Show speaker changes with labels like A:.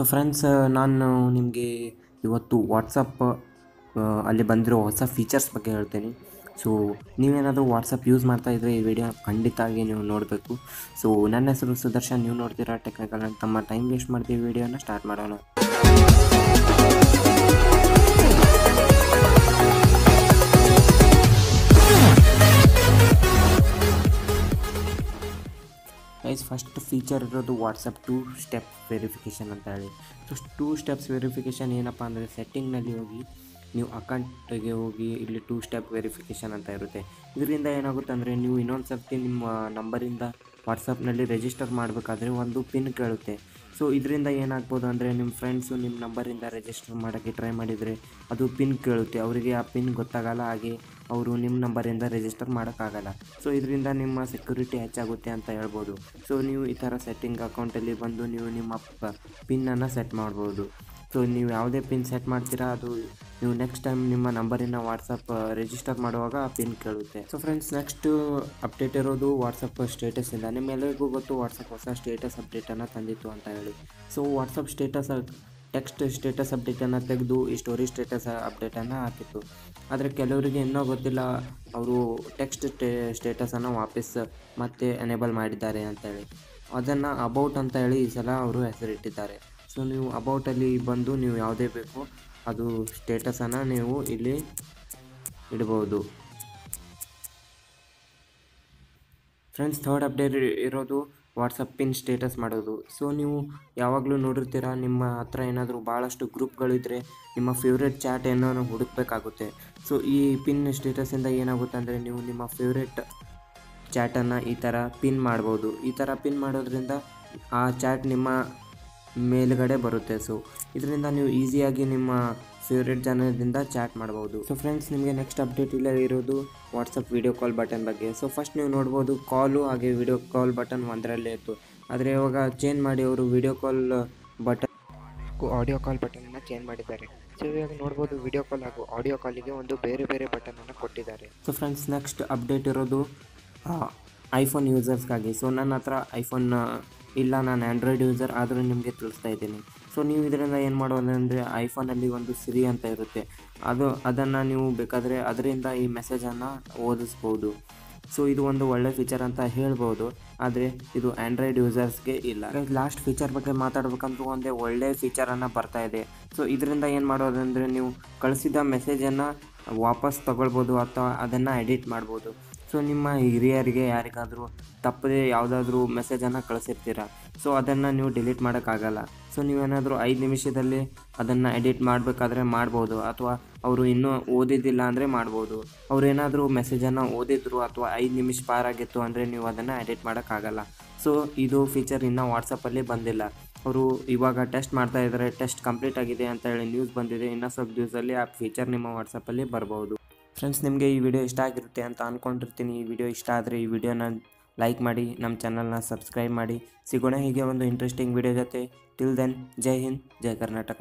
A: So friends, ನಾನು ನಿಮಗೆ ಇವತ್ತು ವಾಟ್ಸಪ್ ಅಲ್ಲಿ ಬಂದಿರೋ ಹೊಸ ಫೀಚರ್ಸ್ ಬಗ್ಗೆ ಹೇಳ್ತೀನಿ. ಸೊ ನೀವೇನಾದರೂ ವಾಟ್ಸಪ್ ಯೂಸ್ ಮಾಡ್ತಾ ಇದ್ದರೆ ಈ ವಿಡಿಯೋ ಖಂಡಿತವಾಗಿ ನೀವು ನೋಡಬೇಕು. ಸೊ ನನ್ನ ಹೆಸರು ಸುದರ್ಶನ್, ನೀವು ನೋಡ್ತೀರಾ ಟೆಕ್ನಿಕಲ್ ಅಂತ. ತಮ್ಮ ಟೈಮ್ ವೇಸ್ಟ್ ಮಾಡ್ತೀವಿ, ವಿಡಿಯೋನ ಸ್ಟಾರ್ಟ್ ಮಾಡೋಣ. ಗೈಸ್, ಫಸ್ಟ್ ಫೀಚರ್ ಇರೋದು ವಾಟ್ಸಪ್ 2 ಸ್ಟೆಪ್ ವೆರಿಫಿಕೇಷನ್ ಅಂತ ಹೇಳಿ. ಸೊ 2 ಸ್ಟೆಪ್ಸ್ ವೆರಿಫಿಕೇಷನ್ ಏನಪ್ಪ ಅಂದರೆ, ಸೆಟ್ಟಿಂಗ್ನಲ್ಲಿ ಹೋಗಿ ನೀವು ಅಕೌಂಟಿಗೆ ಹೋಗಿ ಇಲ್ಲಿ 2 ಸ್ಟೆಪ್ ವೆರಿಫಿಕೇಷನ್ ಅಂತ ಇರುತ್ತೆ. ಇದರಿಂದ ಏನಾಗುತ್ತೆ ಅಂದರೆ, ನೀವು ಇನ್ನೊಂದು ಸರ್ತಿ ನಿಮ್ಮ ನಂಬರಿಂದ ವಾಟ್ಸಪ್ನಲ್ಲಿ ರಿಜಿಸ್ಟರ್ ಮಾಡಬೇಕಾದ್ರೆ ಒಂದು ಪಿನ್ ಕೇಳುತ್ತೆ. ಸೊ ಇದರಿಂದ ಏನಾಗ್ಬೋದು ಅಂದರೆ, ನಿಮ್ಮ ಫ್ರೆಂಡ್ಸು ನಿಮ್ಮ ನಂಬರಿಂದ ರಿಜಿಸ್ಟರ್ ಮಾಡೋಕ್ಕೆ ಟ್ರೈ ಮಾಡಿದರೆ ಅದು ಪಿನ್ ಕೇಳುತ್ತೆ. ಅವರಿಗೆ ಆ ಪಿನ್ ಗೊತ್ತಾಗಲ್ಲ, ಹಾಗೆ ಅವರು ನಿಮ್ಮ ನಂಬರಿಂದ ರಿಜಿಸ್ಟರ್ ಮಾಡೋಕ್ಕಾಗಲ್ಲ. ಸೊ ಇದರಿಂದ ನಿಮ್ಮ ಸೆಕ್ಯೂರಿಟಿ ಹೆಚ್ಚಾಗುತ್ತೆ ಅಂತ ಹೇಳ್ಬೋದು. ಸೊ ನೀವು ಈ ಥರ ಸೆಟ್ಟಿಂಗ್ ಅಕೌಂಟಲ್ಲಿ ಬಂದು ನೀವು ನಿಮ್ಮ ಪಿನ್ನನ್ನು ಸೆಟ್ ಮಾಡ್ಬೋದು. ಸೊ ನೀವು ಯಾವುದೇ ಪಿನ್ ಸೆಟ್ ಮಾಡ್ತೀರಾ, ಅದು ನೀವು ನೆಕ್ಸ್ಟ್ ಟೈಮ್ ನಿಮ್ಮ ನಂಬರಿನ ವಾಟ್ಸಪ್ ರಿಜಿಸ್ಟರ್ ಮಾಡುವಾಗ ಆ ಪಿನ್ ಕೇಳುತ್ತೆ. ಸೊ ಫ್ರೆಂಡ್ಸ್, ನೆಕ್ಸ್ಟು ಅಪ್ಡೇಟ್ ಇರೋದು ವಾಟ್ಸಪ್ ಸ್ಟೇಟಸ್ಸಿಂದ. ನಿಮ್ಮೆಲ್ಲರಿಗೂ ಗೊತ್ತು ವಾಟ್ಸಪ್ ಹೊಸ ಸ್ಟೇಟಸ್ ಅಪ್ಡೇಟನ್ನು ತಂದಿತ್ತು ಅಂತ ಹೇಳಿ. So WhatsApp status text status ಅಪ್ಡೇಟನ್ನು ತೆಗೆದು ಈ ಸ್ಟೋರಿ ಸ್ಟೇಟಸ್ ಅಪ್ಡೇಟನ್ನು ಹಾಕಿತ್ತು. ಆದರೆ ಕೆಲವರಿಗೆ ಇನ್ನೂ ಗೊತ್ತಿಲ್ಲ, ಅವರು ಟೆಕ್ಸ್ಟ್ ಸ್ಟೇಟಸನ್ನು ವಾಪಸ್ ಮತ್ತೆ ಎನೇಬಲ್ ಮಾಡಿದ್ದಾರೆ ಅಂತೇಳಿ. ಅದನ್ನು ಅಬೌಟ್ ಅಂತ ಹೇಳಿ ಈ ಸಲ ಅವರು ಹೆಸರಿಟ್ಟಿದ್ದಾರೆ. ಸೊ ನೀವು ಅಬೌಟಲ್ಲಿ ಬಂದು ನೀವು ಯಾವುದೇ ಬೇಕು ಅದು ಸ್ಟೇಟಸನ್ನು ನೀವು ಇಲ್ಲಿ ಇಡ್ಬೋದು. ಫ್ರೆಂಡ್ಸ್, ಥರ್ಡ್ ಅಪ್ಡೇಟ್ ಇರೋದು ವಾಟ್ಸಪ್ ಪಿನ್ ಸ್ಟೇಟಸ್ ಮಾಡೋದು. ಸೊ ನೀವು ಯಾವಾಗಲೂ ನೋಡಿರ್ತೀರ, ನಿಮ್ಮ ಹತ್ರ ಏನಾದರೂ ಭಾಳಷ್ಟು ಗ್ರೂಪ್ಗಳಿದ್ದರೆ ನಿಮ್ಮ ಫೇವ್ರೇಟ್ ಚಾಟ್ ಏನೋ ಹುಡುಕಬೇಕಾಗುತ್ತೆ. ಸೊ ಈ ಪಿನ್ ಸ್ಟೇಟಸಿಂದ ಏನಾಗುತ್ತೆ ಅಂದರೆ, ನೀವು ನಿಮ್ಮ ಫೇವ್ರೇಟ್ ಚಾಟನ್ನು ಈ ಥರ ಪಿನ್ ಮಾಡ್ಬೋದು. ಈ ಥರ ಪಿನ್ ಮಾಡೋದ್ರಿಂದ ಆ ಚಾಟ್ ನಿಮ್ಮ ಮೇಲುಗಡೆ ಬರುತ್ತೆ. ಸೊ ಇದರಿಂದ ನೀವು ಈಸಿಯಾಗಿ ನಿಮ್ಮ ಫೇವ್ರೇಟ್ ಜನದಿಂದ ಚಾಟ್ ಮಾಡ್ಬೋದು. ಸೊ ಫ್ರೆಂಡ್ಸ್, ನಿಮಗೆ ನೆಕ್ಸ್ಟ್ ಅಪ್ಡೇಟ್ ಇಲ್ಲ ಇರೋದು ವಾಟ್ಸಪ್ ವೀಡಿಯೋ ಕಾಲ್ ಬಟನ್ ಬಗ್ಗೆ. ಸೊ ಫಸ್ಟ್ ನೀವು ನೋಡ್ಬೋದು, ಕಾಲು ಹಾಗೆ ವೀಡಿಯೋ ಕಾಲ್ ಬಟನ್ ಒಂದರಲ್ಲೇ ಇತ್ತು. ಆದರೆ ಇವಾಗ ಚೇಂಜ್ ಮಾಡಿ ಅವರು ವೀಡಿಯೋ ಕಾಲ್ ಬಟನ್ ಆಡಿಯೋ ಕಾಲ್ ಬಟನನ್ನು ಚೇಂಜ್ ಮಾಡಿದ್ದಾರೆ. ಸೊ ಇವಾಗ ನೋಡ್ಬೋದು, ವೀಡಿಯೋ ಕಾಲ್ ಹಾಗೂ ಆಡಿಯೋ ಕಾಲಿಗೆ ಒಂದು ಬೇರೆ ಬೇರೆ ಬಟನನ್ನು ಕೊಟ್ಟಿದ್ದಾರೆ. ಸೊ ಫ್ರೆಂಡ್ಸ್, ನೆಕ್ಸ್ಟ್ ಅಪ್ಡೇಟ್ ಇರೋದು ಐಫೋನ್ ಯೂಸರ್ಸ್ಗಾಗಿ. ಸೊ ನನ್ನ ಹತ್ರ ಐಫೋನ್ ಇಲ್ಲ, ನಾನು ಆ್ಯಂಡ್ರಾಯ್ಡ್ ಯೂಸರ್, ಆದರೂ ನಿಮಗೆ ತಿಳಿಸ್ತಾ ಇದ್ದೀನಿ. ಸೊ ನೀವು ಇದರಿಂದ ಏನು ಮಾಡೋದಂದರೆ, ಐಫೋನಲ್ಲಿ ಒಂದು ಸಿರಿ ಅಂತ ಇರುತ್ತೆ, ಅದನ್ನು ನೀವು ಬೇಕಾದರೆ ಅದರಿಂದ ಈ ಮೆಸೇಜನ್ನು ಓದಿಸ್ಬೋದು. ಸೊ ಇದು ಒಂದು ಒಳ್ಳೆ ಫೀಚರ್ ಅಂತ ಹೇಳ್ಬೋದು, ಆದರೆ ಇದು ಆ್ಯಂಡ್ರಾಯ್ಡ್ ಯೂಸರ್ಸ್ಗೆ ಇಲ್ಲ. ಲಾಸ್ಟ್ ಫೀಚರ್ ಬಗ್ಗೆ ಮಾತಾಡಬೇಕಂದ್ರೂ ಒಂದೇ ಒಳ್ಳೆ ಫೀಚರನ್ನು ಬರ್ತಾ ಇದೆ. ಸೊ ಇದರಿಂದ ಏನು ಮಾಡೋದಂದರೆ, ನೀವು ಕಳಿಸಿದ ಮೆಸೇಜನ್ನು ವಾಪಸ್ ತಗೊಳ್ಬೋದು ಅಥವಾ ಅದನ್ನು ಎಡಿಟ್ ಮಾಡ್ಬೋದು. ಸೊ ನಿಮ್ಮ ಹಿರಿಯರಿಗೆ ಯಾರಿಗಾದರೂ ತಪ್ಪದೆ ಯಾವುದಾದ್ರೂ ಮೆಸೇಜನ್ನು ಕಳಿಸಿರ್ತೀರ, ಸೊ ಅದನ್ನು ನೀವು ಡಿಲೀಟ್ ಮಾಡೋಕ್ಕಾಗಲ್ಲ. ಸೊ ನೀವೇನಾದರೂ 5 ನಿಮಿಷದಲ್ಲಿ ಅದನ್ನು ಎಡಿಟ್ ಮಾಡಬೇಕಾದ್ರೆ ಮಾಡ್ಬೋದು, ಅಥವಾ ಅವರು ಇನ್ನೂ ಓದಿದ್ದಿಲ್ಲ ಅಂದರೆ ಮಾಡ್ಬೋದು. ಅವರೇನಾದರೂ ಮೆಸೇಜನ್ನು ಓದಿದ್ರು ಅಥವಾ 5 ನಿಮಿಷ ಪಾರಾಗಿತ್ತು ಅಂದರೆ ನೀವು ಅದನ್ನು ಎಡಿಟ್ ಮಾಡೋಕ್ಕಾಗಲ್ಲ. ಸೊ ಇದು ಫೀಚರ್ ಇನ್ನೂ ವಾಟ್ಸಪ್ಪಲ್ಲಿ ಬಂದಿಲ್ಲ. ಅವರು ಇವಾಗ ಟೆಸ್ಟ್ ಮಾಡ್ತಾ ಇದ್ದಾರೆ, ಟೆಸ್ಟ್ ಕಂಪ್ಲೀಟ್ ಆಗಿದೆ ಅಂತ ಹೇಳಿ ನ್ಯೂಸ್ ಬಂದಿದೆ. ಇನ್ನೂ ಸ್ವಲ್ಪ ದಿವಸದಲ್ಲಿ ಆ ಫೀಚರ್ ನಿಮ್ಮ ವಾಟ್ಸಪ್ಪಲ್ಲಿ ಬರ್ಬೋದು. ಫ್ರೆಂಡ್ಸ್, ನಿಮಗೆ ಈ ವಿಡಿಯೋ ಇಷ್ಟ ಆಗಿರುತ್ತೆ ಅಂತ ಅಂದ್ಕೊಂಡಿರ್ತೀನಿ. ಈ ವಿಡಿಯೋ ಇಷ್ಟ ಆದರೆ ಈ ವಿಡಿಯೋನ ಲೈಕ್ ಮಾಡಿ, ನಮ್ಮ ಚಾನಲ್ನ ಸಬ್ಸ್ಕ್ರೈಬ್ ಮಾಡಿ. ಸಿಗೋಣ ಹೀಗೆ ಒಂದು ಇಂಟ್ರೆಸ್ಟಿಂಗ್ ವಿಡಿಯೋ ಜೊತೆ. ಟಿಲ್ ದೆನ್, ಜೈ ಹಿಂದ್, ಜೈ ಕರ್ನಾಟಕ.